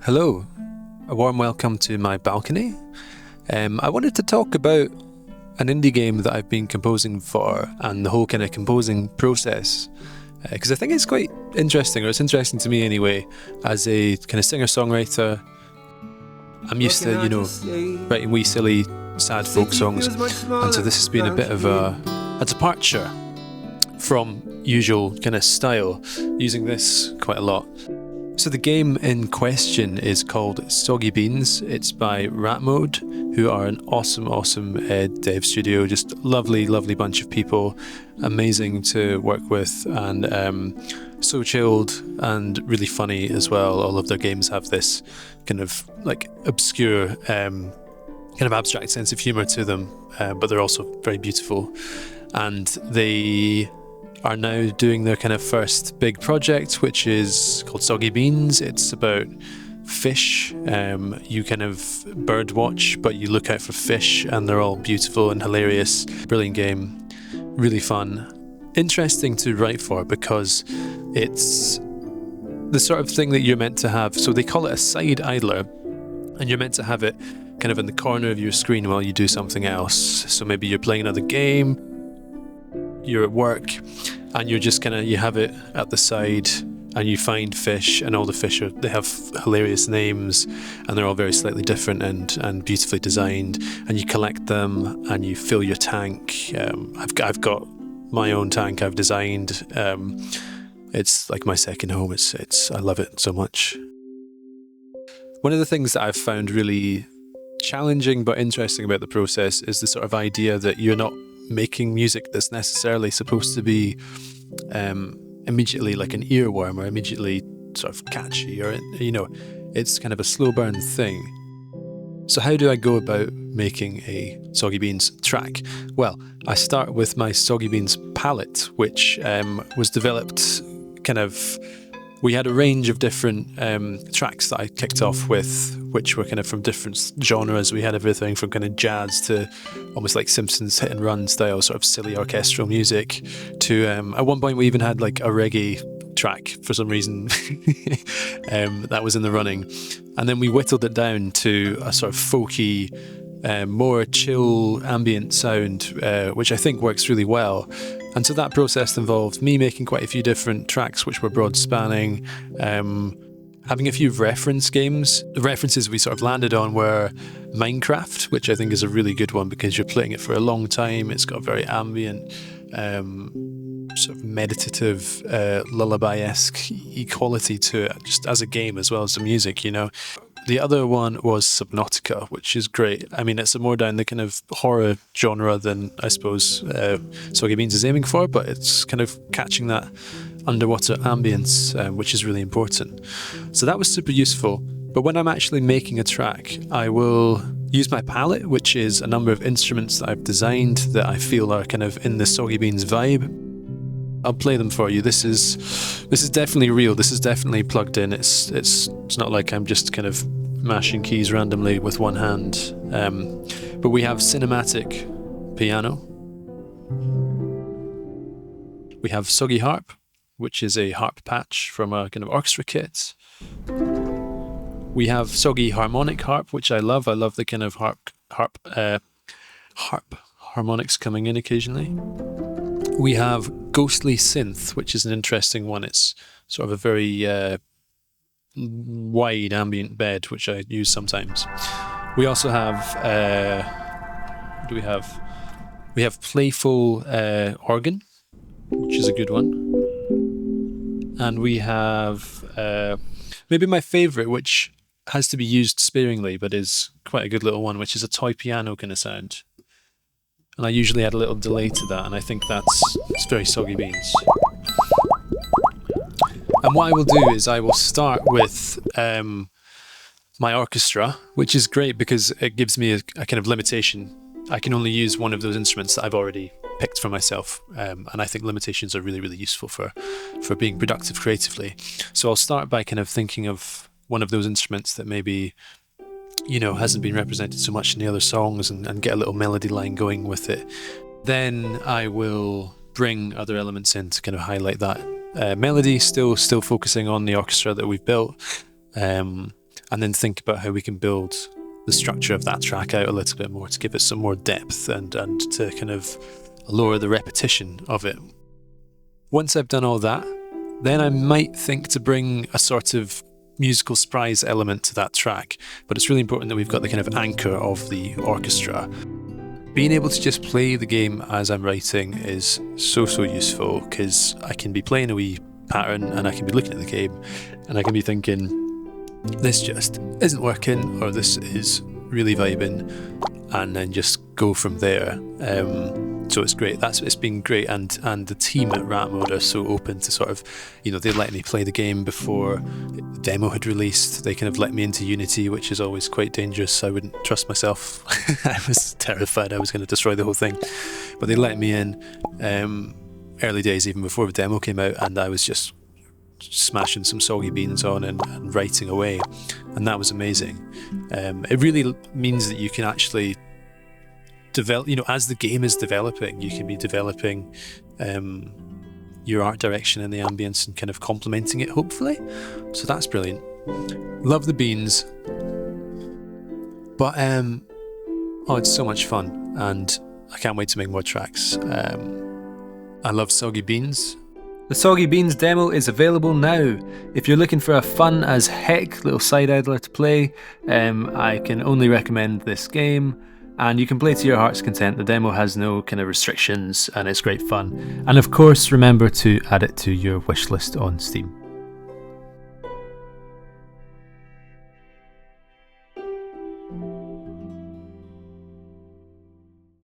Hello, a warm welcome to my balcony. I wanted to talk about an indie game that I've been composing for and the whole kind of composing process, because I think it's quite interesting, or it's interesting to me anyway, as a kind of singer-songwriter. I'm used to, writing wee silly sad folk songs, and so this has been a bit of a departure from usual kind of style, using this quite a lot. So the game in question is called Soggy Beans. It's by Ratmode, who are an awesome dev studio, just lovely bunch of people, amazing to work with, and so chilled and really funny as well. All of their games have this kind of like obscure, kind of abstract sense of humour to them, but they're also very beautiful. And they are now doing their kind of first big project, which is called Soggy Beans. It's about fish. You kind of bird watch, but you look out for fish, and they're all beautiful and hilarious. Brilliant game, really fun. Interesting to write for because it's the sort of thing that you're meant to have. So they call it a side idler, and you're meant to have it kind of in the corner of your screen while you do something else. So maybe you're playing another game, you're at work, and you're just you have it at the side, and you find fish, and all the fish they have hilarious names, and they're all very slightly different and beautifully designed, and you collect them and you fill your tank. I've got my own tank I've designed. It's like my second home. I love it so much. One of the things that I've found really challenging but interesting about the process is the sort of idea that you're not making music that's necessarily supposed to be immediately like an earworm or immediately sort of catchy, or it's kind of a slow burn thing. So how do I go about making a Soggy Beans track? Well, I start with my Soggy Beans palette, which was developed we had a range of different tracks that I kicked off with, which were kind of from different genres. We had everything from kind of jazz to almost like Simpsons hit and run style, sort of silly orchestral music, to at one point we even had like a reggae track for some reason that was in the running. And then we whittled it down to a sort of folky, more chill ambient sound, which I think works really well. And so that process involved me making quite a few different tracks which were broad spanning, having a few reference games. The references we sort of landed on were Minecraft, which I think is a really good one because you're playing it for a long time. It's got a very ambient, sort of meditative, lullaby-esque equality to it, just as a game as well as the music, The other one was Subnautica, which is great. I mean, it's more down the kind of horror genre than I suppose Soggy Beans is aiming for, but it's kind of catching that underwater ambience, which is really important. So that was super useful. But when I'm actually making a track, I will use my palette, which is a number of instruments that I've designed that I feel are kind of in the Soggy Beans vibe. I'll play them for you. This is definitely real. This is definitely plugged in. It's not like I'm just kind of mashing keys randomly with one hand. But we have cinematic piano. We have Soggy harp, which is a harp patch from a kind of orchestra kit. We have Soggy harmonic harp, which I love. I love the kind of harp harmonics coming in occasionally. We have Ghostly Synth, which is an interesting one. It's sort of a very wide ambient bed, which I use sometimes. We also have, what do we have? We have Playful organ, which is a good one. And we have maybe my favourite, which has to be used sparingly, but is quite a good little one, which is a toy piano kind of sound. And I usually add a little delay to that, and I think it's very Soggy Beans. And what I will do is I will start with my orchestra, which is great because it gives me a kind of limitation. I can only use one of those instruments that I've already picked for myself, and I think limitations are really useful for being productive creatively. So I'll start by kind of thinking of one of those instruments that maybe hasn't been represented so much in the other songs, and get a little melody line going with it. Then I will bring other elements in to kind of highlight that melody, still focusing on the orchestra that we've built. and then think about how we can build the structure of that track out a little bit more to give it some more depth and to kind of lower the repetition of it. Once I've done all that, then I might think to bring a sort of musical surprise element to that track, but it's really important that we've got the kind of anchor of the orchestra. Being able to just play the game as I'm writing is so useful, because I can be playing a wee pattern and I can be looking at the game and I can be thinking, this just isn't working, or this is really vibing, and then just go from there. So it's great. It's been great, and the team at Ratmode are so open to sort of, they let me play the game before the demo had released. They kind of let me into Unity, which is always quite dangerous. I wouldn't trust myself. I was terrified I was going to destroy the whole thing, but they let me in early days, even before the demo came out, and I was just smashing some Soggy Beans on and writing away, and that was amazing. It really means that you can actually develop, as the game is developing, you can be developing your art direction and the ambience and kind of complementing it, hopefully. So that's brilliant. Love the beans, but it's so much fun, and I can't wait to make more tracks. I love Soggy Beans. The Soggy Beans demo is available now. If you're looking for a fun as heck little side idler to play, I can only recommend this game, and you can play to your heart's content. The demo has no kind of restrictions and it's great fun. And of course, remember to add it to your wishlist on Steam.